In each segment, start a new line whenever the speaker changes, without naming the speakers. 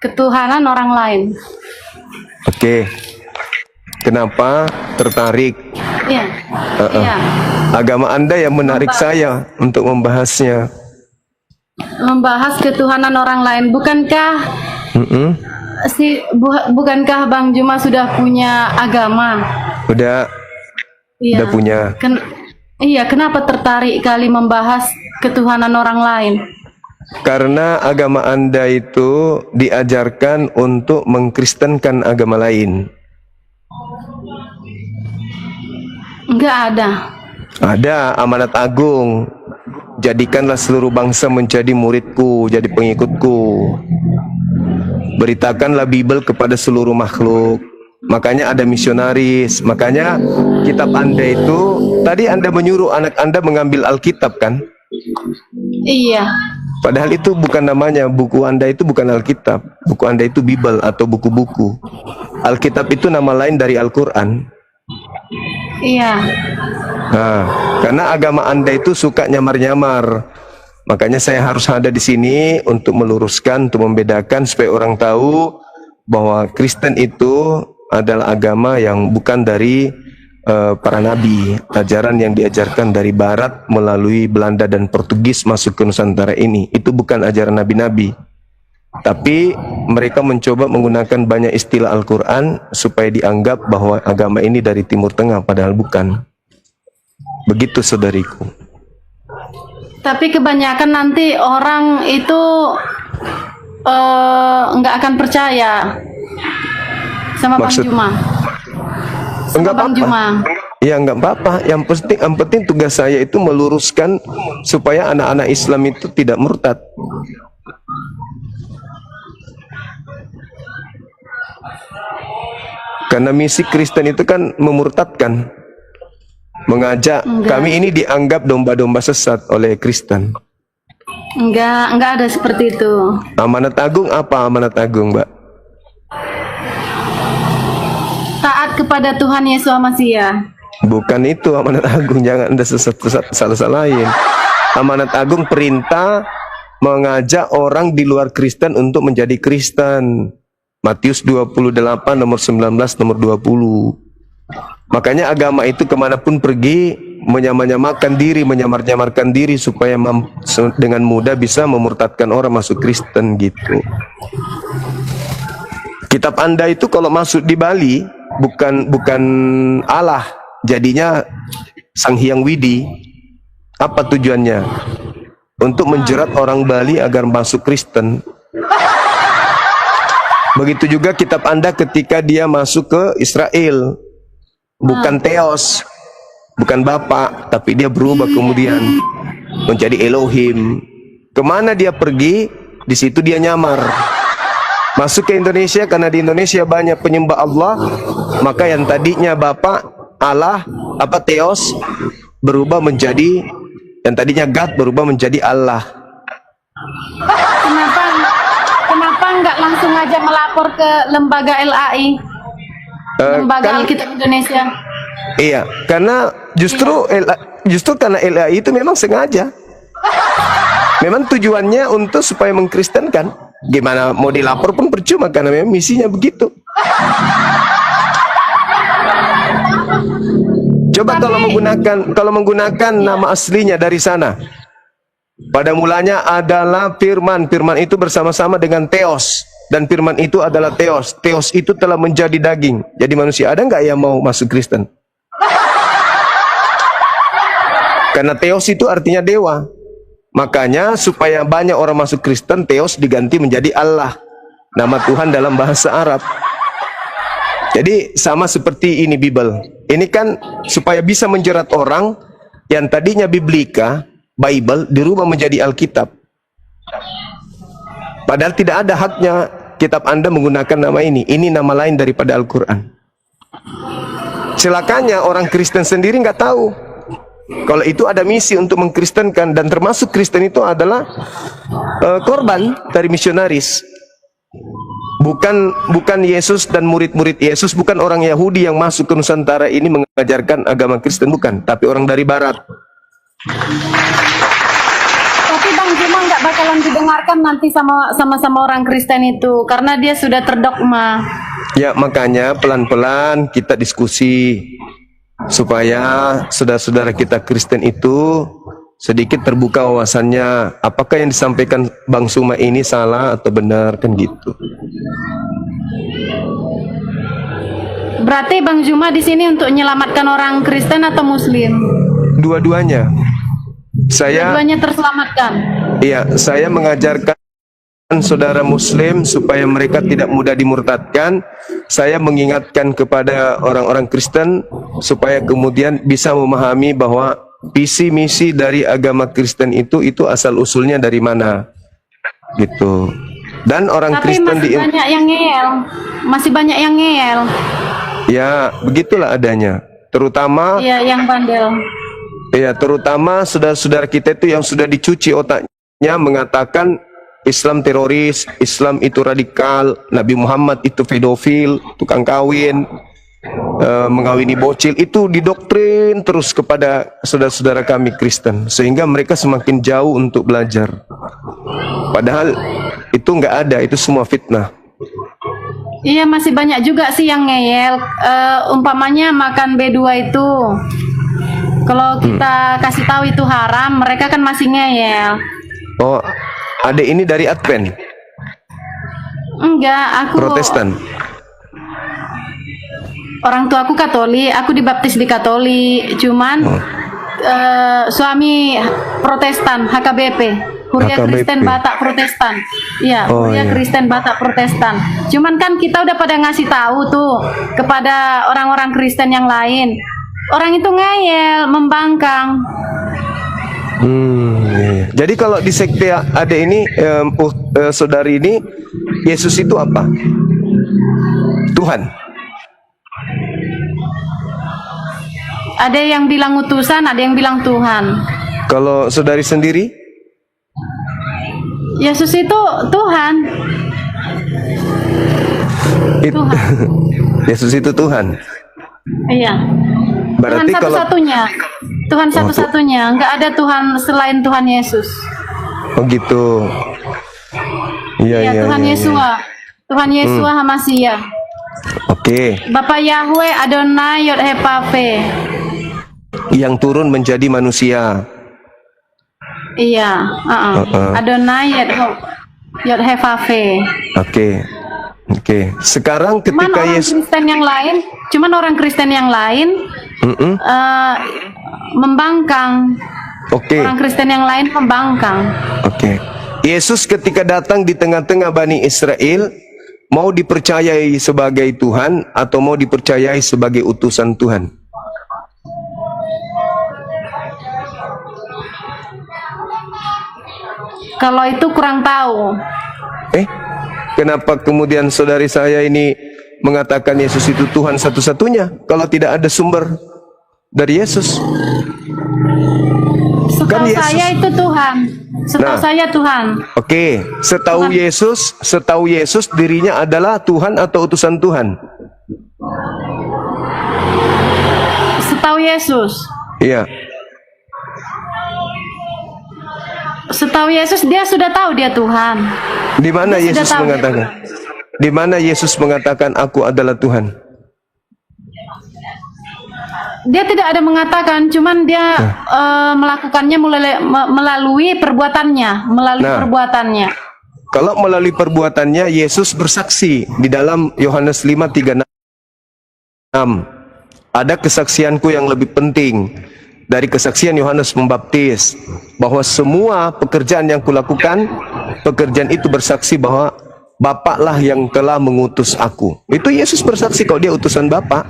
ketuhanan orang lain.
Oke. Kenapa tertarik?
Iya. Iya.
Agama Anda yang menarik saya untuk membahasnya.
Membahas ketuhanan orang lain, bukankah bukankah Bang Juma sudah punya agama?
Udah
Iya.
udah punya.
Iya, kenapa tertarik kali membahas ketuhanan orang lain?
Karena agama Anda itu diajarkan untuk mengkristenkan agama lain.
Enggak ada.
Ada amanat agung. Jadikanlah seluruh bangsa menjadi muridku, jadi pengikutku. Beritakanlah Bible kepada seluruh makhluk. Makanya ada misionaris. Makanya kitab Anda itu, tadi Anda menyuruh anak Anda mengambil Alkitab kan?
Iya.
Padahal itu bukan namanya, buku Anda itu bukan Alkitab. Buku Anda itu Bible atau buku-buku. Alkitab itu nama lain dari Al-Quran.
Iya.
Nah, karena agama Anda itu suka nyamar-nyamar. Makanya saya harus ada di sini untuk meluruskan, untuk membedakan supaya orang tahu bahwa Kristen itu adalah agama yang bukan dari para nabi. Ajaran yang diajarkan dari barat melalui Belanda dan Portugis masuk ke Nusantara ini. Itu bukan ajaran nabi-nabi. Tapi mereka mencoba menggunakan banyak istilah Al-Quran supaya dianggap bahwa agama ini dari Timur Tengah, padahal bukan. Begitu saudariku.
Tapi kebanyakan nanti orang itu nggak akan percaya sama Bang Juma.
Enggak
Bang
apa-apa.
Juma.
Ya enggak apa-apa. Yang penting tugas saya itu meluruskan supaya anak-anak Islam itu tidak murtad. Karena misi Kristen itu kan memurtadkan, mengajak. Kami ini dianggap domba-domba sesat oleh Kristen.
Enggak ada seperti itu.
Amanat agung apa amanat agung, Mbak?
Taat kepada Tuhan Yesus Masiah.
Bukan itu amanat agung, jangan Anda salah-salahin. Amanat agung perintah mengajak orang di luar Kristen untuk menjadi Kristen. Matius 28 nomor 19 nomor 20. Makanya agama itu kemanapun pergi menyamar-nyamarkan diri, menyamar-nyamarkan diri supaya dengan mudah bisa memurtadkan orang masuk Kristen gitu. Kitab Anda itu kalau masuk di Bali bukan Allah, jadinya Sang Hyang Widi. Apa tujuannya? Untuk menjerat orang Bali agar masuk Kristen. Begitu juga kitab Anda ketika dia masuk ke Israel. Bukan Theos, bukan Bapak, tapi dia berubah kemudian menjadi Elohim. Kemana dia pergi, di situ dia nyamar. Masuk ke Indonesia, karena di Indonesia banyak penyembah Allah, maka yang tadinya Bapak, Allah, Theos, berubah menjadi, yang tadinya God berubah menjadi Allah.
Kenapa nggak langsung aja melapor ke lembaga LAI, lembaga Alkitab Indonesia?
Iya, karena justru karena LAI itu memang sengaja, memang tujuannya untuk supaya mengkristenkan. Gimana mau dilapor pun percuma karena memang misinya begitu. Coba kalau menggunakan nama aslinya dari sana. Pada mulanya adalah Firman. Firman itu bersama-sama dengan Theos. Dan Firman itu adalah Theos. Theos itu telah menjadi daging, jadi manusia. Ada nggak yang mau masuk Kristen? Karena Theos itu artinya dewa. Makanya supaya banyak orang masuk Kristen, Theos diganti menjadi Allah, nama Tuhan dalam bahasa Arab. Jadi sama seperti ini Bible. Ini kan supaya bisa menjerat orang yang tadinya Biblika, Bible, dirubah menjadi Alkitab. Padahal tidak ada haknya kitab Anda menggunakan nama ini. Ini nama lain daripada Al-Quran. Celakanya orang Kristen sendiri nggak tahu kalau itu ada misi untuk mengkristenkan, dan termasuk Kristen itu adalah korban dari misionaris. Bukan Yesus dan murid-murid Yesus, bukan orang Yahudi yang masuk ke Nusantara ini mengajarkan agama Kristen, bukan, tapi orang dari Barat.
Tapi Bang Juma nggak bakalan didengarkan nanti sama orang Kristen itu karena dia sudah terdogma.
Ya, makanya pelan-pelan kita diskusi supaya saudara-saudara kita Kristen itu sedikit terbuka wawasannya. Apakah yang disampaikan Bang Suma ini salah atau benar, kan gitu.
Berarti Bang Juma di sini untuk menyelamatkan orang Kristen atau Muslim?
Dua-duanya.
Dua-duanya terselamatkan.
Iya, saya mengajarkan saudara Muslim supaya mereka tidak mudah dimurtadkan. Saya mengingatkan kepada orang-orang Kristen supaya kemudian bisa memahami bahwa visi misi dari agama Kristen itu asal usulnya dari mana, gitu. Dan orang
Tapi
Kristen
masih banyak yang ngeyel, masih banyak yang ngeyel.
Ya, begitulah adanya. Terutama,
Iya, yang bandel.
ya, terutama saudara-saudara kita itu yang sudah dicuci otaknya mengatakan Islam teroris, Islam itu radikal, Nabi Muhammad itu pedofil, tukang kawin, mengawini bocil. Itu didoktrin terus kepada saudara-saudara kami Kristen, sehingga mereka semakin jauh untuk belajar. Padahal itu nggak ada, itu semua fitnah.
Iya, masih banyak juga sih yang ngeyel. Umpamanya makan B2 itu, kalau kita kasih tahu itu haram, mereka kan masih ngeyel.
Oh, ada ini dari Advent,
Enggak, aku
Protestan.
orang tua aku Katolik, aku dibaptis di Katolik, cuman suami Protestan, HKBP, Kuria
HKBP.
Kristen Batak Protestan. Iya,
Oh,
Kuria
iya.
Kristen Batak Protestan. Cuman kan kita udah pada ngasih tahu tuh kepada orang-orang Kristen yang lain. Orang itu ngeyel, membangkang.
Iya. Jadi kalau di sekte ada ini, saudari ini, Yesus itu apa? Tuhan.
Ada yang bilang utusan, ada yang bilang Tuhan.
Kalau saudari sendiri,
Yesus itu Tuhan. Tuhan.
Yesus itu Tuhan.
Iya.
Berarti
Tuhan
kalau
satu-satunya. Tuhan satu-satunya, nggak ada Tuhan selain Tuhan Yesus.
oh gitu. Iya,
Ya,
iya,
Tuhan
iya,
Yesua. Tuhan Yesua Hamasia.
Oke,
Bapak Yahweh Adonai Yod He Pave.
yang turun menjadi manusia.
Iya, Adonai Yod He Pave.
Oke. Oke. Sekarang
Cuman
ketika
orang
Yesus
Kristen yang lain membangkang.
Oke.
Orang Kristen yang lain membangkang.
Oke. Yesus ketika datang di tengah-tengah Bani Israel, mau dipercayai sebagai Tuhan atau mau dipercayai sebagai utusan Tuhan?
Kalau itu kurang tahu.
Kenapa kemudian saudari saya ini mengatakan Yesus itu Tuhan satu-satunya kalau tidak ada sumber dari Yesus?
Setahu
Yesus.
saya itu Tuhan. Setahu
Nah.
saya Tuhan.
Oke, setahu Yesus dirinya adalah Tuhan atau utusan Tuhan?
Setahu Yesus.
Iya.
Setahu Yesus dia sudah tahu dia Tuhan.
Di mana
Dia sudah
Yesus
tahu dia
mengatakan? Di mana Yesus mengatakan aku adalah Tuhan?
Dia tidak ada mengatakan, cuman dia melakukannya melalui perbuatannya, perbuatannya.
Kalau melalui perbuatannya Yesus bersaksi di dalam Yohanes 5:36. Ada kesaksianku yang lebih penting dari kesaksian Yohanes Pembaptis, bahwa semua pekerjaan yang kulakukan, pekerjaan itu bersaksi bahwa Bapaklah yang telah mengutus aku. Itu Yesus bersaksi kalau dia utusan Bapak.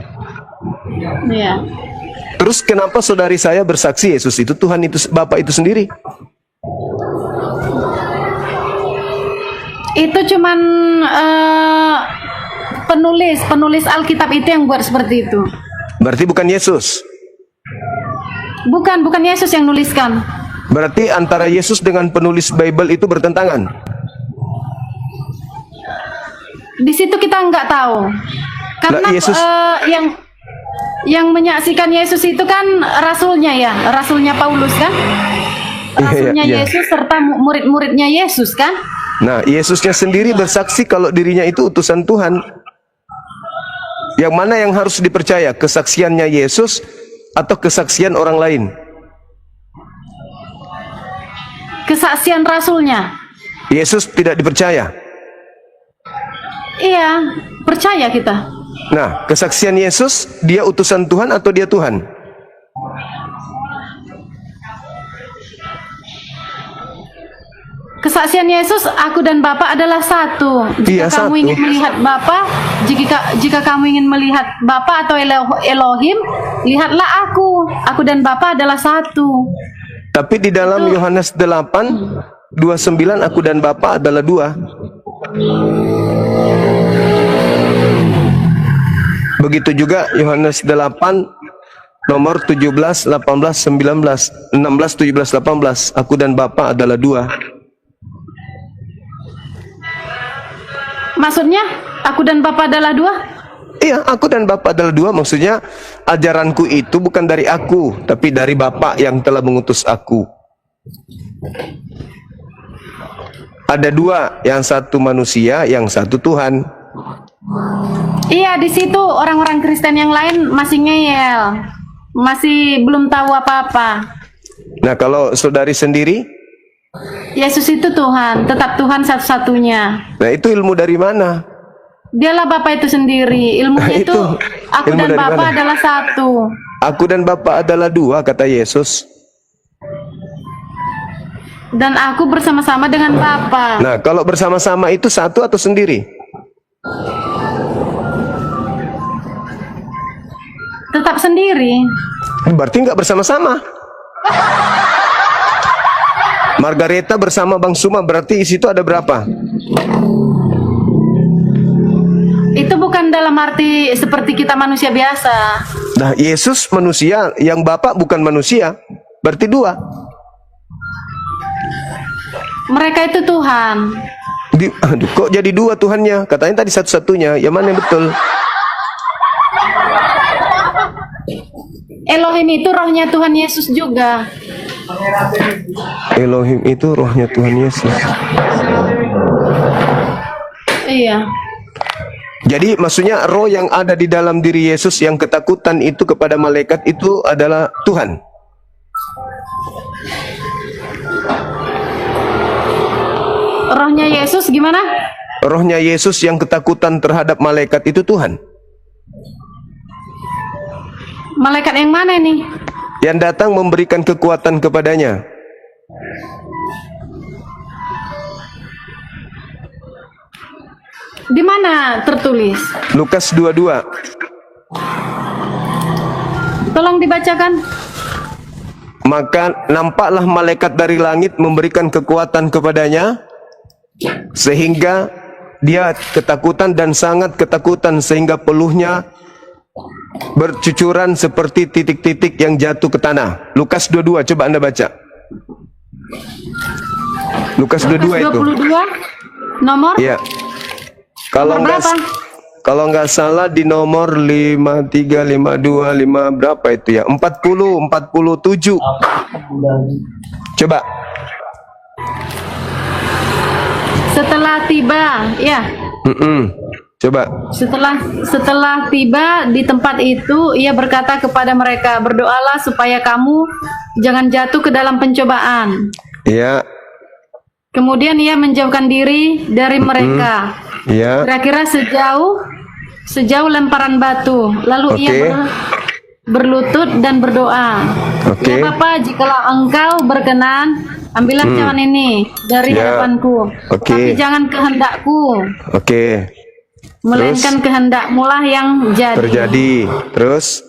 Iya.
Terus kenapa saudari saya bersaksi Yesus itu Tuhan, itu Bapak itu sendiri?
Itu cuman penulis Alkitab itu yang buat seperti itu.
Berarti bukan Yesus.
Bukan Yesus yang nuliskan.
Berarti antara Yesus dengan penulis Bible itu bertentangan.
Di situ kita nggak tahu. Karena
Lah, Yesus-
yang menyaksikan Yesus itu kan rasulnya ya, rasulnya Paulus kan? rasulnya
Iya.
Yesus serta murid-muridnya Yesus kan?
Nah, Yesusnya sendiri bersaksi kalau dirinya itu utusan Tuhan. Yang mana yang harus dipercaya? Kesaksiannya Yesus atau kesaksian orang lain?
Kesaksian rasulnya.
Yesus tidak dipercaya.
Iya, percaya kita.
Nah, kesaksian Yesus, dia utusan Tuhan atau dia Tuhan?
Kesaksian Yesus, aku dan Bapa adalah satu. Jika
Iya,
kamu
satu.
ingin melihat Bapa, jika kamu ingin melihat Bapa atau Elohim, lihatlah aku. Aku dan Bapa adalah satu.
Tapi di dalam Yohanes 8, 29, aku dan Bapa adalah dua. Begitu juga Yohanes 8 nomor 17, 18, 19, 16, 17, 18. Aku dan Bapa adalah dua.
Maksudnya, aku dan Bapa adalah dua?
Iya, aku dan Bapa adalah dua. Maksudnya ajaranku itu bukan dari aku, tapi dari Bapa yang telah mengutus aku. Ada dua, yang satu manusia, yang satu Tuhan.
Iya, di situ orang-orang Kristen yang lain masih ngeyel, masih belum tahu apa-apa.
Nah, kalau saudari sendiri,
Yesus itu Tuhan, tetap Tuhan satu-satunya.
nah itu ilmu dari mana?
Dialah Bapa itu sendiri. Ilmunya itu, aku
ilmu
dan
dari
Bapa
mana?
adalah satu.
Aku dan Bapa adalah dua, kata Yesus.
Dan aku bersama-sama dengan Bapa.
Nah, kalau bersama-sama itu satu atau sendiri?
Tetap sendiri.
Berarti nggak bersama-sama. Margareta bersama Bang Suma, berarti di situ ada berapa?
Itu bukan dalam arti seperti kita manusia biasa.
Nah, Yesus manusia, yang Bapak bukan manusia, berarti dua.
Mereka itu Tuhan.
Aduh, kok jadi dua Tuhannya? Katanya tadi satu-satunya. Yang mana yang betul?
Elohim itu rohnya Tuhan Yesus juga.
Elohim itu rohnya Tuhan Yesus.
Iya.
Jadi maksudnya roh yang ada di dalam diri Yesus yang ketakutan itu kepada malaikat itu adalah Tuhan.
Rohnya Yesus gimana?
Rohnya Yesus yang ketakutan terhadap malaikat itu Tuhan.
Malaikat yang mana ini?
Yang datang memberikan kekuatan kepadanya.
Di mana tertulis?
Lukas 22.
Tolong dibacakan.
Maka nampaklah malaikat dari langit memberikan kekuatan kepadanya, sehingga dia ketakutan dan sangat ketakutan, sehingga peluhnya bercucuran seperti titik-titik yang jatuh ke tanah. Lukas 22, coba Anda baca. Lukas 22 itu.
22 nomor?
Iya. Kalau
Nomor berapa?
kalau nggak salah di nomor 53, 52, 5 berapa itu ya? 40, 47. Coba.
Setelah tiba, ya.
Coba.
Setelah tiba di tempat itu, ia berkata kepada mereka, berdoalah supaya kamu jangan jatuh ke dalam pencobaan.
Iya.
Kemudian ia menjauhkan diri dari mereka.
Iya.
Kira-kira sejauh lemparan batu. Lalu ia
Oke.
berlutut dan berdoa.
Oke.
Ya Bapa, jikalau engkau berkenan, ambillah cawan ini dari
Ya.
hadapanku.
Oke.
Tapi jangan kehendakku,
Oke.
melainkan kehendakmu lah yang jadi.
Terjadi. Terus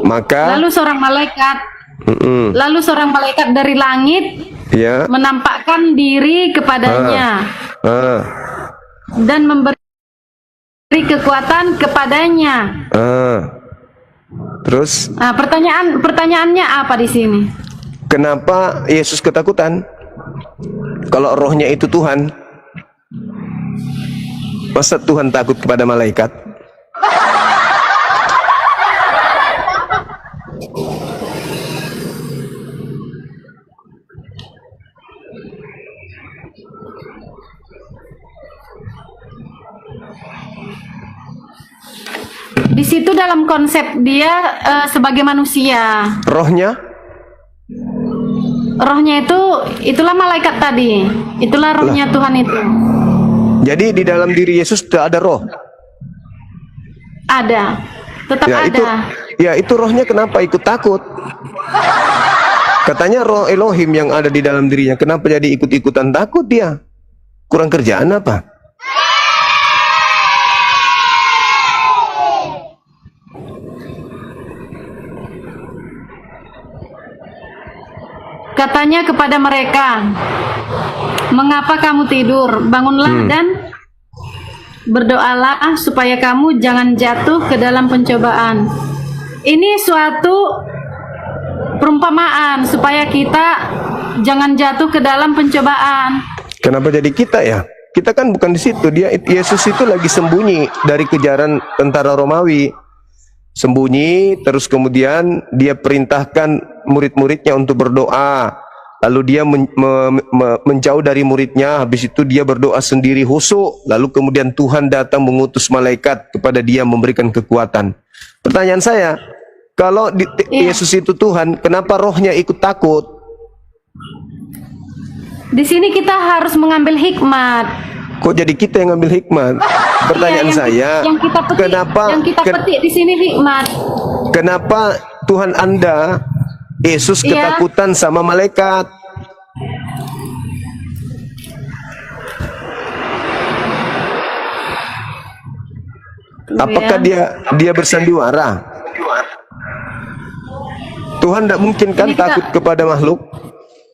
maka
Lalu seorang malaikat dari langit
ya.
menampakkan diri kepadanya dan memberi kekuatan kepadanya.
Terus
Nah, pertanyaannya apa di sini?
kenapa Yesus ketakutan? Kalau rohnya itu Tuhan, masa Tuhan takut kepada malaikat?
Di situ dalam konsep dia sebagai manusia.
Rohnya?
Rohnya itulah malaikat tadi. Itulah rohnya Tuhan itu.
Jadi di dalam diri Yesus tidak ada roh.
Ada. Tetap
Ya itu,
ada.
ya itu rohnya kenapa ikut takut? Katanya roh Elohim yang ada di dalam dirinya, kenapa jadi ikut-ikutan takut dia? Kurang kerjaan apa?
Katanya kepada mereka, mengapa kamu tidur? Bangunlah dan berdoalah supaya kamu jangan jatuh ke dalam pencobaan. Ini suatu perumpamaan supaya kita jangan jatuh ke dalam pencobaan.
Kenapa jadi kita ya? Kita kan bukan di situ. Yesus itu lagi sembunyi dari kejaran tentara Romawi. Sembunyi, terus kemudian dia perintahkan murid-muridnya untuk berdoa. Lalu dia menjauh dari muridnya. Habis itu dia berdoa sendiri khusyuk. Lalu kemudian Tuhan datang mengutus malaikat kepada dia memberikan kekuatan. Pertanyaan saya, kalau Yesus itu Tuhan, kenapa rohnya ikut takut?
Di sini kita harus mengambil hikmat.
Kok jadi kita yang ngambil hikmat? Pertanyaan saya,
yang kita petik di sini hikmat.
Kenapa Tuhan Anda, Yesus, ketakutan sama malaikat? Apakah dia bersandiwara? Tuhan tidak mungkin kan takut kepada makhluk?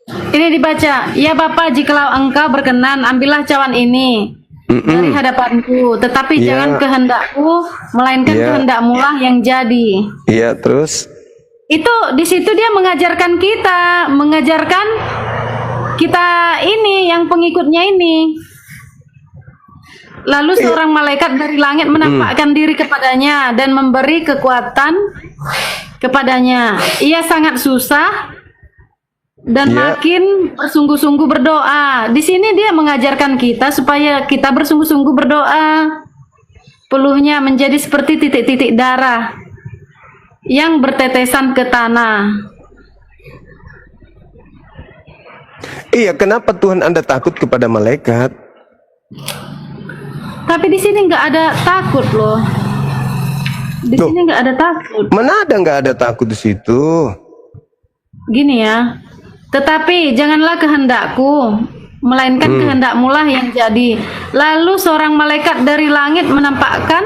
Ini dibaca, ya Bapa, jikalau engkau berkenan, ambillah cawan ini dari hadapanku, tetapi jangan kehendakku, melainkan kehendakmu lah yang jadi.
Iya, terus?
Itu di situ dia mengajarkan kita ini, yang pengikutnya ini. Lalu seorang malaikat dari langit menampakkan diri kepadanya dan memberi kekuatan kepadanya. Ia sangat susah dan makin bersungguh-sungguh berdoa. Di sini dia mengajarkan kita supaya kita bersungguh-sungguh berdoa. Peluhnya menjadi seperti titik-titik darah yang bertetesan ke tanah.
Iya, kenapa Tuhan Anda takut kepada malaikat?
Tapi di sini nggak ada takut loh. Di sini nggak ada takut.
Mana ada nggak ada takut di situ?
Gini ya. Tetapi janganlah kehendakku, melainkan kehendakmu lah yang jadi. Lalu seorang malaikat dari langit menampakkan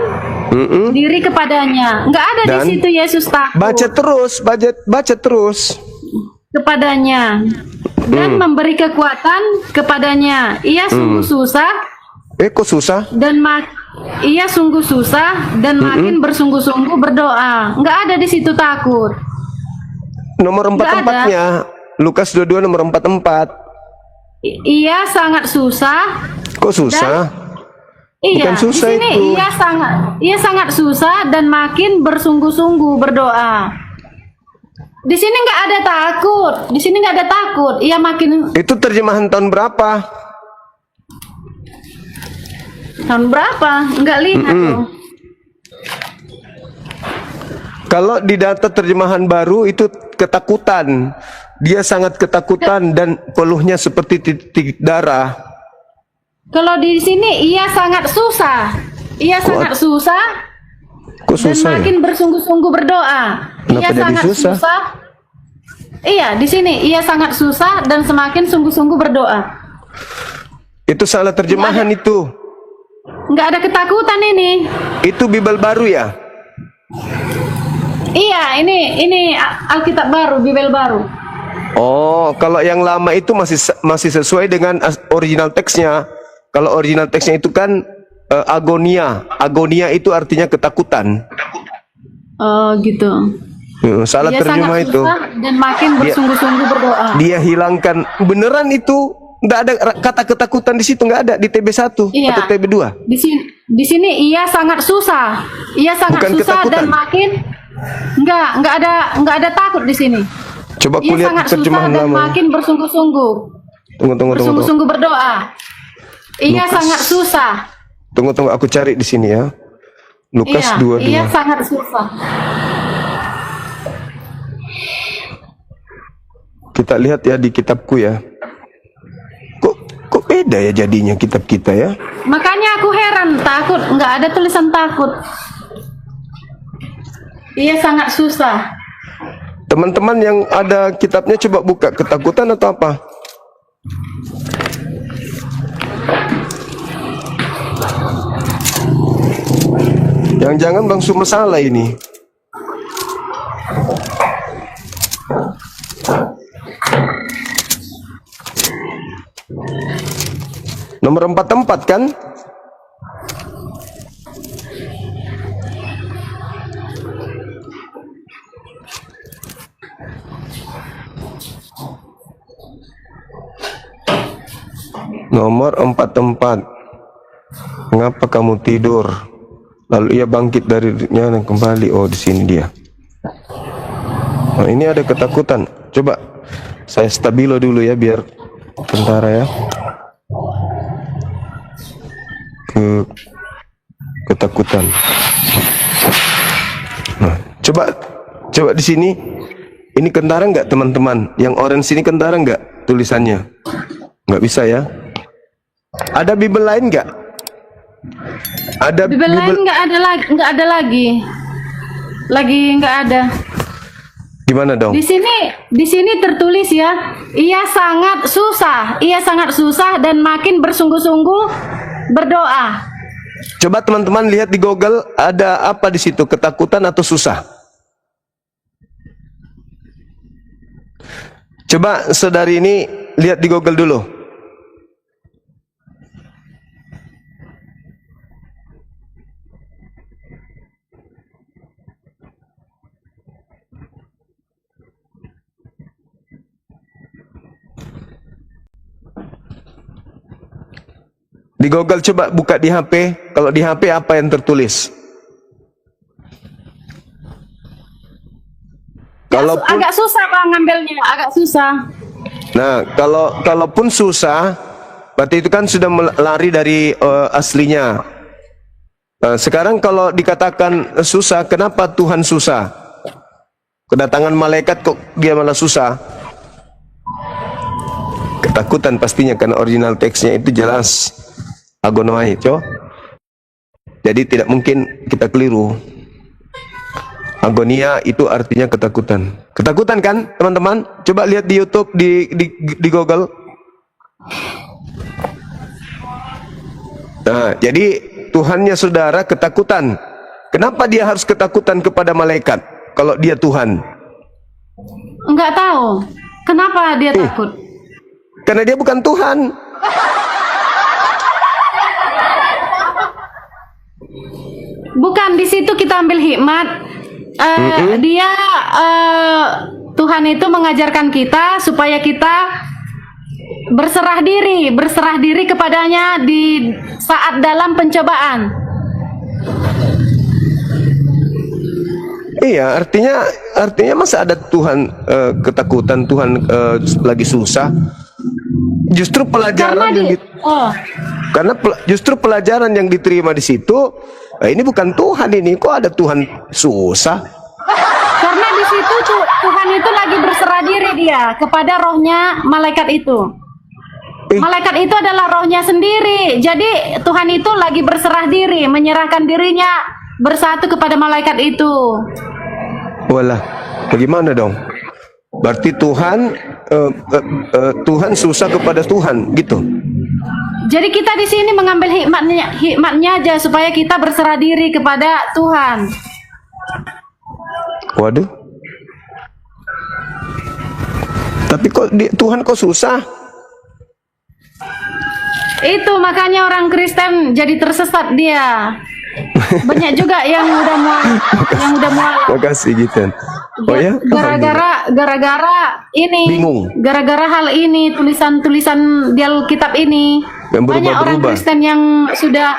diri kepadanya. Nggak ada di situ Yesus takut.
Baca terus.
Kepadanya dan memberi kekuatan kepadanya. Ia sungguh susah.
Kok susah?
Ia sungguh susah dan makin bersungguh-sungguh berdoa. Nggak ada di situ takut.
Nomor 4-4-nya. Lukas 22 nomor 4-4.
Ia sangat susah.
Kok susah?
Iya,
bukan susah
di sini
itu.
Ia sangat susah dan makin bersungguh-sungguh berdoa. Di sini nggak ada takut. Di sini nggak ada takut. Ia makin.
Itu terjemahan tahun berapa?
Tahun berapa? Nggak lihat loh.
Kalau di data terjemahan baru itu ketakutan. Dia sangat ketakutan dan peluhnya seperti titik darah.
Kalau di sini ia sangat susah. Ia sangat susah.
Kok susah?
Dan makin bersungguh-sungguh berdoa. Ia sangat susah. Iya, di sini ia sangat susah dan semakin sungguh-sungguh berdoa.
Itu salah terjemahan itu.
Nggak ada ketakutan ini.
Itu Bible baru ya?
Iya, ini Alkitab baru, Bible baru.
Oh, kalau yang lama itu masih sesuai dengan original teksnya. Kalau original teksnya itu kan agonia. Agonia itu artinya ketakutan.
Oh, gitu.
Salah
Dia
terjemah
sangat
itu.
susah dan makin bersungguh-sungguh berdoa.
Dia hilangkan beneran itu. Nggak ada kata ketakutan di situ, nggak ada di TB1
Iya.
atau TB2.
Di sini ia sangat susah. Ia sangat
Bukan
susah
ketakutan.
dan makin nggak ada takut di sini.
Coba aku
Ia
lihat
sangat susah
terjemahan
dan
lama.
makin bersungguh-sungguh.
Tunggu.
Bersungguh-sungguh berdoa. Ia
Lukas.
sangat susah.
Tunggu, aku cari di sini ya. Lukas
Iya,
22.
iya sangat susah.
Kita lihat ya di kitabku ya. Kok beda ya jadinya kitab kita ya?
Makanya aku heran, takut, nggak ada tulisan takut. Iya sangat susah.
Teman-teman yang ada kitabnya coba buka, ketakutan atau apa? Jangan-jangan Bang Sumer salah ini. Nomor 44 kan? Nomor 44. Mengapa kamu tidur? Lalu ia bangkit darinya dan kembali. Oh, di sini dia. Nah, ini ada ketakutan. Coba saya stabilo dulu ya biar tentara ya. Ketakutan. Nah, coba di sini. Ini kentara nggak teman-teman? Yang orange ini kentara nggak tulisannya? Nggak bisa ya? Ada Bible lain nggak? Ada
Bible lain nggak ada lagi, nggak ada.
Gimana dong?
Di sini tertulis ya, ia sangat susah dan makin bersungguh-sungguh berdoa.
Coba teman-teman lihat di Google ada apa di situ, ketakutan atau susah? Coba saudari ini lihat di Google dulu. Di Google coba buka di HP. Kalau di HP apa yang tertulis?
Agak susah Pak ngambilnya, agak susah.
Nah, kalaupun susah, berarti itu kan sudah lari dari aslinya. Sekarang kalau dikatakan susah, kenapa Tuhan susah? Kedatangan malaikat kok dia malah susah? Ketakutan pastinya, karena original teksnya itu jelas agonoai, jadi tidak mungkin kita keliru. Agonia itu artinya ketakutan. Ketakutan kan teman-teman? Coba lihat di YouTube, di Google. Nah, jadi Tuhannya saudara ketakutan. Kenapa dia harus ketakutan kepada malaikat kalau dia Tuhan?
Enggak tahu. Kenapa dia takut?
Karena dia bukan Tuhan.
Bukan, di situ kita ambil hikmat. Dia Tuhan itu mengajarkan kita supaya kita berserah diri kepadanya di saat dalam pencobaan.
Iya, artinya masa ada Tuhan ketakutan, Tuhan lagi susah. Justru pelajaran justru pelajaran yang diterima di situ, ini bukan Tuhan ini, kok ada Tuhan susah?
Karena di situ Tuhan itu lagi berserah diri dia kepada rohnya malaikat itu. Malaikat itu adalah rohnya sendiri. Jadi Tuhan itu lagi berserah diri, menyerahkan dirinya bersatu kepada malaikat itu.
Walah, bagaimana dong? Berarti Tuhan susah kepada Tuhan, gitu.
Jadi kita di sini mengambil hikmatnya aja supaya kita berserah diri kepada Tuhan.
Waduh. Tapi kok Tuhan kok susah?
Itu makanya orang Kristen jadi tersesat dia. Banyak juga yang udah mualaf.
Makasih gitu. Oh ya?
Gara-gara ini.
Bingung.
Gara-gara hal ini, tulisan-tulisan di Alkitab ini. Banyak orang Kristen yang sudah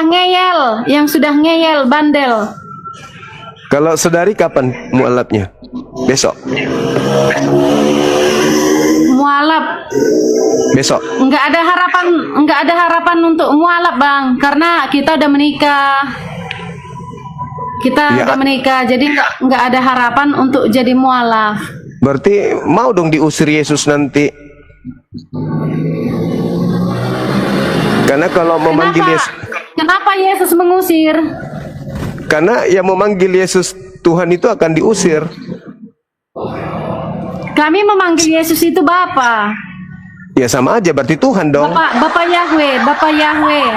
ngeyel, bandel.
Kalau saudari kapan mualafnya? Besok.
Mualaf.
Besok.
Nggak ada harapan untuk mualaf, Bang, karena kita udah menikah. Kita
Ya.
udah menikah, jadi nggak ada harapan untuk jadi mualaf.
Berarti mau dong diusir Yesus nanti. Karena kalau memanggil
Kenapa?
Yesus,
Kenapa Yesus mengusir?
karena yang memanggil Yesus Tuhan itu akan diusir.
Kami memanggil Yesus itu Bapa.
Ya sama aja berarti Tuhan dong.
Bapak Yahweh, Bapak Yahweh.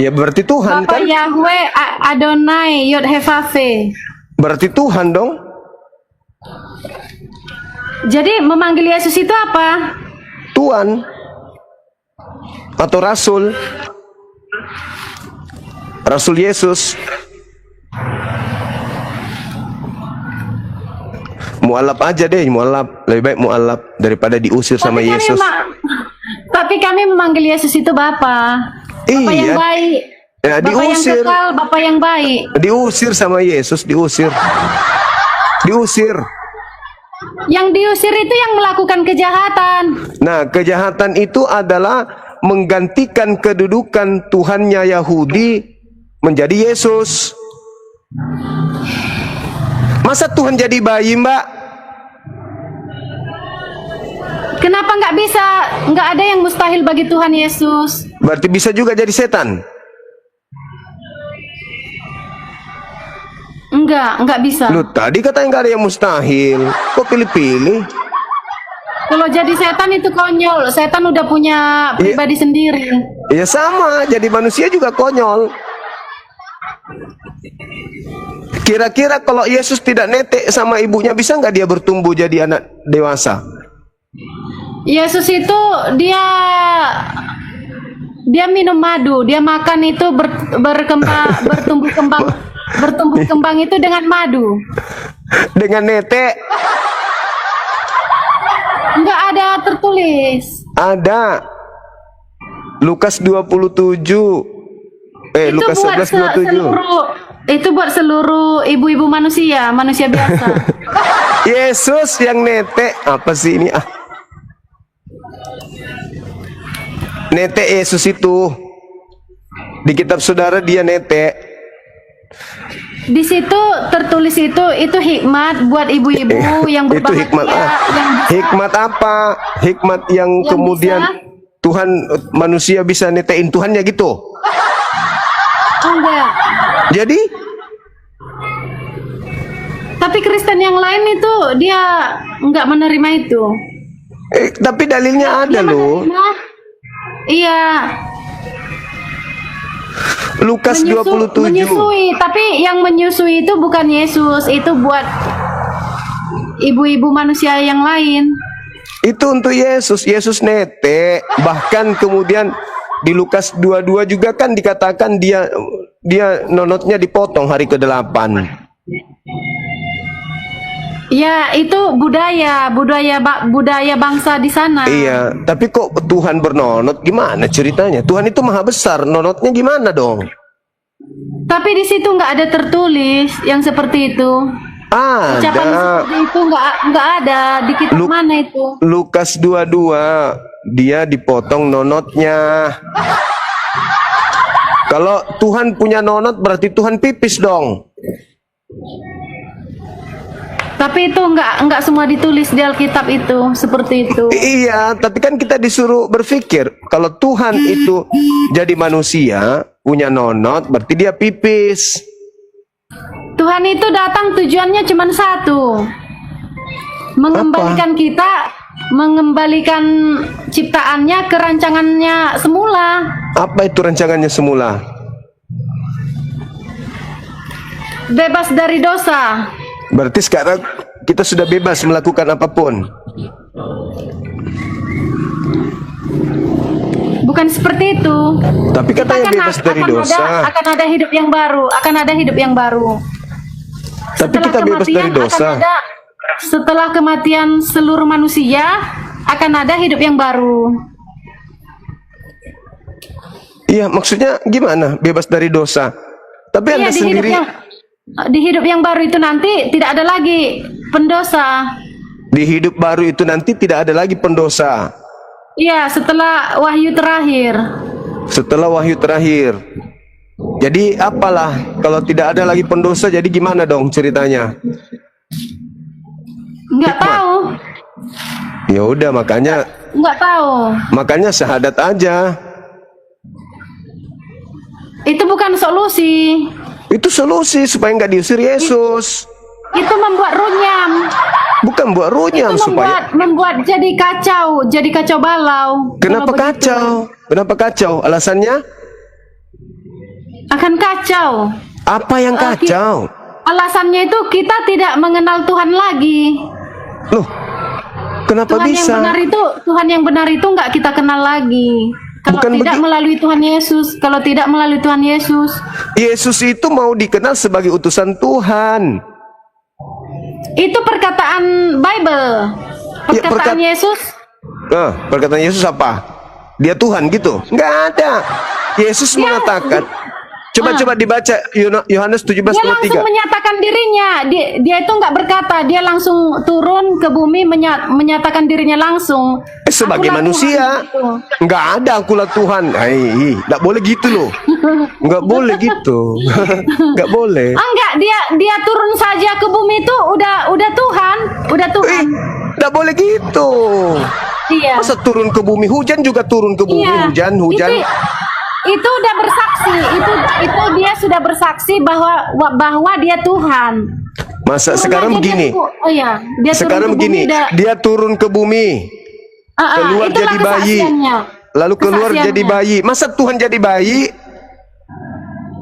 Ya berarti Tuhan
Bapak
kan.
Yahweh Adonai Yod He Vav He.
Berarti Tuhan dong.
Jadi memanggil Yesus itu apa?
Tuhan atau Rasul. Rasul Yesus. Mualaf aja deh, mualaf. Lebih baik mualaf daripada diusir sama Yesus.
Tapi kami memanggil Yesus itu Bapa. Bapa yang
Iya.
baik.
Ya,
Bapa yang
diusir.
kekal, Bapa yang baik.
Diusir sama Yesus, diusir. Diusir.
Yang diusir itu yang melakukan kejahatan.
Nah, kejahatan itu adalah menggantikan kedudukan Tuhannya Yahudi menjadi Yesus. Masa Tuhan jadi bayi, Mbak?
Kenapa nggak bisa? Nggak ada yang mustahil bagi Tuhan Yesus.
Berarti bisa juga jadi setan.
Nggak bisa.
Lu tadi katanya nggak ada yang mustahil. Kok pilih-pilih?
Kalau jadi setan itu konyol. Setan udah punya pribadi sendiri.
Ya sama, jadi manusia juga konyol. Kira-kira kalau Yesus tidak netek sama ibunya, bisa nggak dia bertumbuh jadi anak dewasa?
Yesus itu dia minum madu, dia makan itu bertumbuh kembang itu dengan madu.
Dengan netek?
Enggak ada tertulis.
Ada. Lukas 27.
Itu
Lukas
buat
11:27.
itu buat seluruh ibu-ibu manusia biasa.
Yesus yang netek. Apa sih ini? Netek Yesus itu. Di kitab saudara dia netek.
Di situ tertulis itu hikmat buat ibu-ibu yang
Itu
berbahagia,
hikmat
yang bisa,
hikmat apa? Hikmat yang
Yang
kemudian Tuhan manusia bisa netein Tuhannya gitu.
enggak.
Jadi
Tapi Kristen yang lain itu dia enggak menerima itu.
tapi dalilnya ada
Dia
loh.
menerima, iya.
Lukas 27.
Menyusui, tapi yang menyusui itu bukan Yesus, itu buat ibu-ibu manusia yang lain.
Itu untuk Yesus. Yesus netek. Bahkan kemudian di Lukas 22 juga kan dikatakan dia nonotnya dipotong hari ke-8.
Ya, itu budaya bangsa di sana.
Iya, tapi kok Tuhan bernonot, gimana ceritanya? Tuhan itu maha besar, nonotnya gimana dong?
Tapi di situ nggak ada tertulis yang seperti itu. Ucapan
Ada.
seperti itu nggak ada di kitab mana itu.
Lukas 22, dia dipotong nonotnya. Kalau Tuhan punya nonot berarti Tuhan pipis dong.
Tapi itu nggak semua ditulis di Alkitab itu seperti itu.
Iya, tapi kan kita disuruh berpikir kalau Tuhan itu jadi manusia, punya nonot, berarti dia pipis.
Tuhan itu datang tujuannya cuma satu. Mengembalikan ciptaannya ke rancangannya semula.
Apa itu rancangannya semula?
Bebas dari dosa.
Berarti sekarang kita sudah bebas melakukan apapun.
Bukan seperti itu.
Tapi katanya bebas dari dosa.
Akan ada hidup yang baru.
Tapi kita bebas dari dosa.
Setelah kematian seluruh manusia, akan ada hidup yang baru.
Iya, maksudnya gimana? Bebas dari dosa. Tapi Anda sendiri
Di hidup yang baru itu nanti tidak ada lagi pendosa.
di hidup baru itu nanti tidak ada lagi pendosa.
Iya, setelah wahyu terakhir.
Setelah wahyu terakhir. Jadi apalah kalau tidak ada lagi pendosa, jadi gimana dong ceritanya?
Nggak tahu.
Ya udah,
Nggak tahu.
makanya syahadat aja.
Itu bukan solusi.
Itu solusi supaya nggak diusir Yesus.
Itu membuat runyam.
Bukan buat runyam
Itu
supaya.
membuat jadi kacau balau.
Kenapa
Kalau begitu.
kacau? Kenapa kacau? Alasannya?
Akan kacau.
Apa yang kacau?
Alasannya itu kita tidak mengenal Tuhan lagi.
Loh, kenapa bisa?
Tuhan yang benar itu nggak kita kenal lagi. Kalau
Bukan
tidak melalui Tuhan Yesus, kalau tidak melalui Tuhan Yesus,
Yesus itu mau dikenal sebagai utusan Tuhan.
itu perkataan Bible,
Ya,
perkataan Yesus.
Nah, perkataan Yesus apa? Dia Tuhan gitu? Nggak ada. Yesus mengatakan, coba dibaca Yohanes
Dia langsung
17:23.
menyatakan dirinya. Dia itu nggak berkata, dia langsung turun ke bumi menyatakan dirinya langsung.
Sebagai
Akulah
manusia,
Tuhan, gitu.
nggak ada akulah Tuhan. Nggak boleh gitu loh. Nggak boleh gitu. Nggak boleh.
Enggak, dia turun saja ke bumi itu udah Tuhan,
Nggak boleh gitu.
Iya.
Masa turun ke bumi? Hujan juga turun ke bumi.
Iya.
Hujan.
Itu udah bersaksi. Itu dia sudah bersaksi bahwa dia Tuhan.
Masa
Turun
sekarang
aja
begini?
dia
Sekarang
turun ke bumi,
begini, dia turun ke bumi, keluar
itulah
jadi bayi,
kesaksiannya.
lalu keluar
Kesaksiannya.
jadi bayi. Masa Tuhan jadi bayi?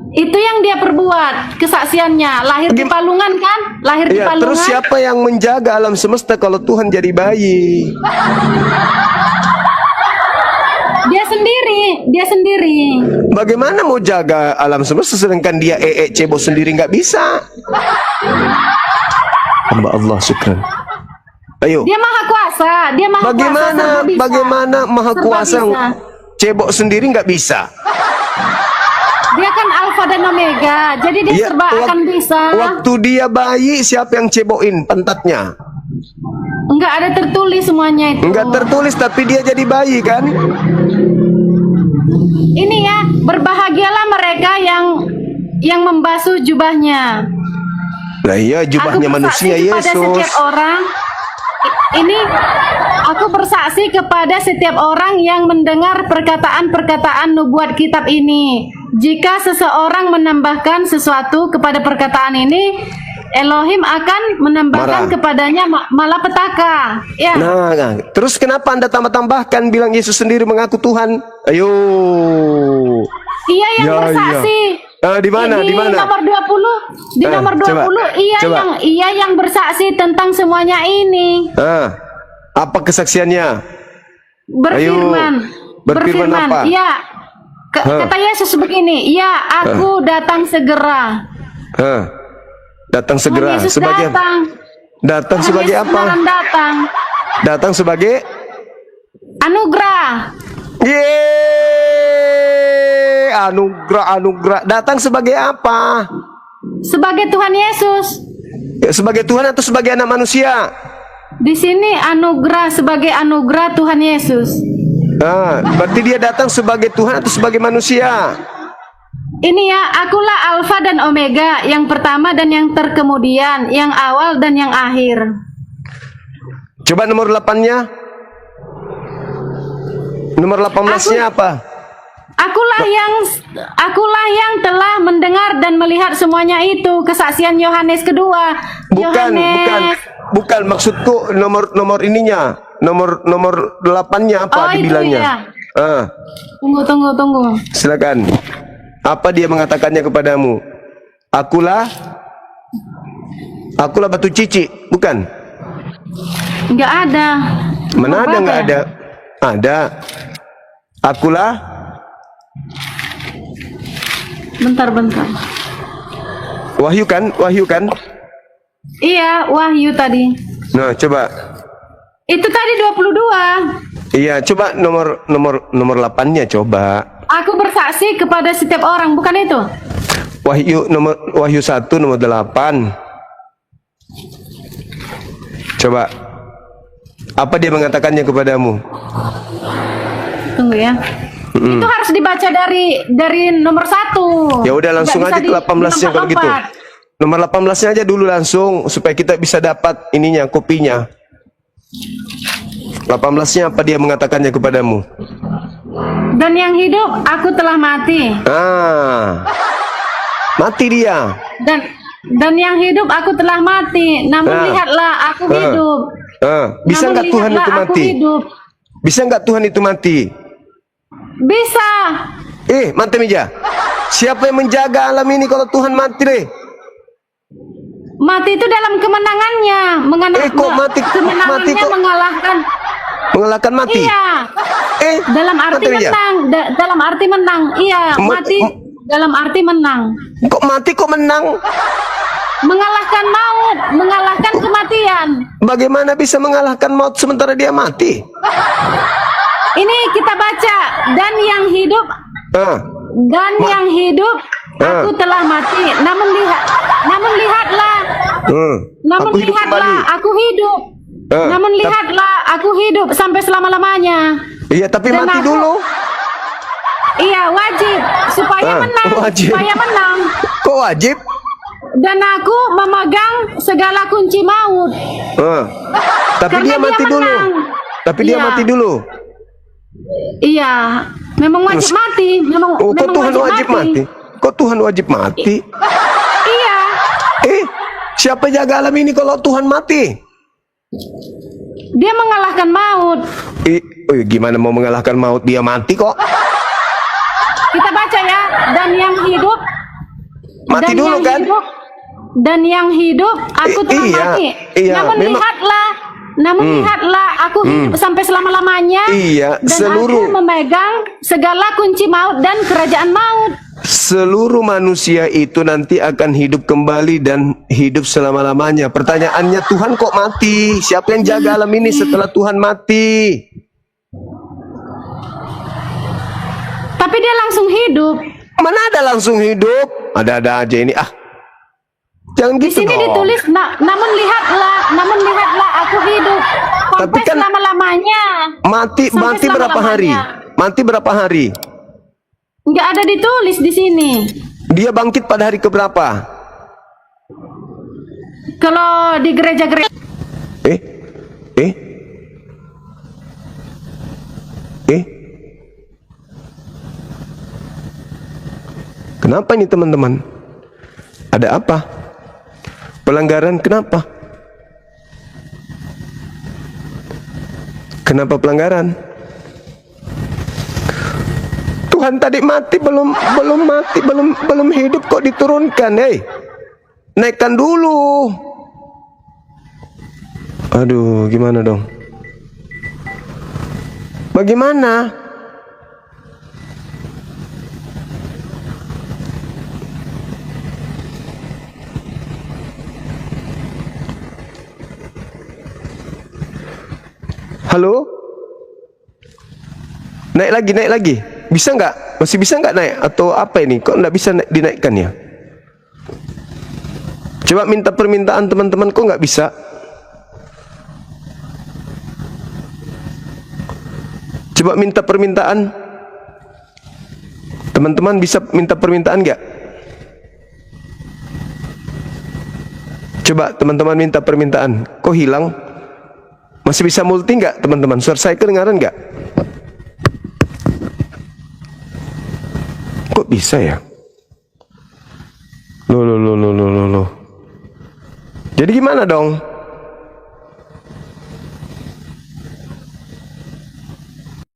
Itu yang dia perbuat, kesaksiannya. Lahir di palungan kan? Lahir di
Ya,
palungan.
terus siapa yang menjaga alam semesta kalau Tuhan jadi bayi?
Dia sendiri.
Bagaimana mau jaga alam semesta sedangkan dia cebok sendiri nggak bisa? Hamba Allah, syukran. Ayo.
Dia maha kuasa,
Bagaimana maha
Serba
kuasa
bisa.
cebok sendiri nggak bisa?
Dia kan alfa dan omega, jadi dia
Ya,
serba akan bisa.
Waktu dia bayi, siapa yang cebokin pantatnya?
Enggak ada tertulis semuanya itu.
Enggak tertulis, tapi dia jadi bayi kan?
Ini ya, berbahagialah mereka yang membasuh jubahnya.
Nah iya, jubahnya
Aku
manusia
bersaksi kepada
Yesus.
setiap orang. Ini aku bersaksi kepada setiap orang yang mendengar perkataan-perkataan nubuat kitab ini. Jika seseorang menambahkan sesuatu kepada perkataan ini, Elohim akan menambahkan
Marah.
kepadanya malapetaka. Ya.
Nah, terus kenapa Anda tambah-tambahkan bilang Yesus sendiri mengaku Tuhan? Ayo.
Ia yang
Ya,
bersaksi.
Di mana? Di mana?
Nomor 20. Di nomor 20
coba.
ia yang bersaksi tentang semuanya ini.
Apa kesaksiannya?
Berfirman.
Berfirman apa?
Iya. Kata Yesus begini, "Ya, aku datang segera."
Datang segera.
Yesus
Sebagai
datang
sebagai
Yesus
apa?
beneran datang.
Datang sebagai
Anugerah.
Yeay, anugerah. Datang sebagai apa?
Sebagai Tuhan Yesus.
Ya, sebagai Tuhan atau sebagai anak manusia?
Di sini anugerah, sebagai anugerah Tuhan Yesus.
Berarti dia datang sebagai Tuhan atau sebagai manusia?
Ini ya, akulah Alfa dan Omega, yang pertama dan yang terkemudian, yang awal dan yang akhir.
Coba nomor 8-nya. Nomor 18-nya apa?
Akulah yang telah mendengar dan melihat semuanya itu. Kesaksian Yohanes kedua.
Bukan maksudku nomor ininya. Nomor 8-nya apa dibilangnya?
Itu ya. Tunggu.
Silakan. Apa dia mengatakannya kepadamu? Akulah batu cici, bukan?
Enggak ada.
Mana ada enggak ada? Ada. Akulah.
Bentar.
Wahyu kan?
Iya, Wahyu tadi.
Nah, coba.
Itu tadi 22.
Iya, coba nomor 8-nya coba.
Aku bersaksi kepada setiap orang, bukan itu?
Wahyu 1 nomor 8. Coba. Apa dia mengatakannya kepadamu?
Tunggu ya. Itu harus dibaca dari nomor 1.
Ya udah langsung aja ke 18-nya kalau gitu. Nomor 18-nya aja dulu langsung supaya kita bisa dapat ininya, kopinya. 18-nya apa dia mengatakannya kepadamu?
Dan yang hidup aku telah mati.
Mati dia.
Dan yang hidup aku telah mati. Namun lihatlah aku hidup.
Bisa nggak Tuhan itu mati? Bisa nggak Tuhan itu mati?
Bisa.
Mati meja. Siapa yang menjaga alam ini kalau Tuhan mati deh?
Mati itu dalam kemenangannya.
Kok mati?
Kemenangannya
Kok mengalahkan mati?
Iya. Dalam arti menang. Dalam arti menang. Iya. Mati dalam arti menang.
Kok mati kok menang?
Mengalahkan maut, mengalahkan kematian.
Bagaimana bisa mengalahkan maut sementara dia mati?
Ini kita baca, dan yang hidup, yang hidup, aku telah mati. Namun lihatlah,
Aku hidup kembali.
aku hidup. Namun lihatlah, aku hidup sampai selama-lamanya.
Iya, tapi
Dan
mati dulu.
Iya, wajib supaya menang. Supaya menang.
Kok wajib?
Dan aku memegang segala kunci maut.
Tapi dia mati dulu. Tapi dia mati dulu.
Iya, memang wajib mati.
Kok Tuhan wajib mati? Kok Tuhan wajib mati?
Iya.
Siapa jaga alam ini kalau Tuhan mati?
Dia mengalahkan maut.
Gimana mau mengalahkan maut? Dia mati kok.
Kita baca ya. Dan yang hidup
mati dulu kan?
Dan yang hidup aku telah mati. Namun lihatlah aku hidup sampai selama-lamanya.
Iya,
dan aku memegang segala kunci maut dan kerajaan maut.
Seluruh manusia itu nanti akan hidup kembali dan hidup selama-lamanya. Pertanyaannya, Tuhan kok mati? Siapa yang jaga alam ini setelah Tuhan mati?
Tapi dia langsung hidup.
Mana ada langsung hidup? Ada-ada aja ini. Jangan gitu. Di
sini ditulis, namun lihatlah aku hidup sampai kan selama-lamanya.
Mati berapa hari? Mati berapa hari?
Nggak ada ditulis di sini.
Dia bangkit pada hari keberapa?
Kalau di gereja-gereja.
Kenapa ini teman-teman? Ada apa? Pelanggaran kenapa? Kenapa pelanggaran? Tuhan tadi mati belum hidup kok diturunkan, naikkan dulu. Aduh, gimana dong? Bagaimana? Halo? Naik lagi. Bisa nggak? Masih bisa nggak naik? Atau apa ini? Kok nggak bisa dinaikkan ya? Coba minta permintaan teman-teman, kok nggak bisa? Coba minta permintaan. Teman-teman bisa minta permintaan nggak? Coba teman-teman minta permintaan. Kok hilang? Masih bisa multi nggak teman-teman? Suara saya kedengaran nggak? Kok bisa ya? Loh. Jadi gimana dong?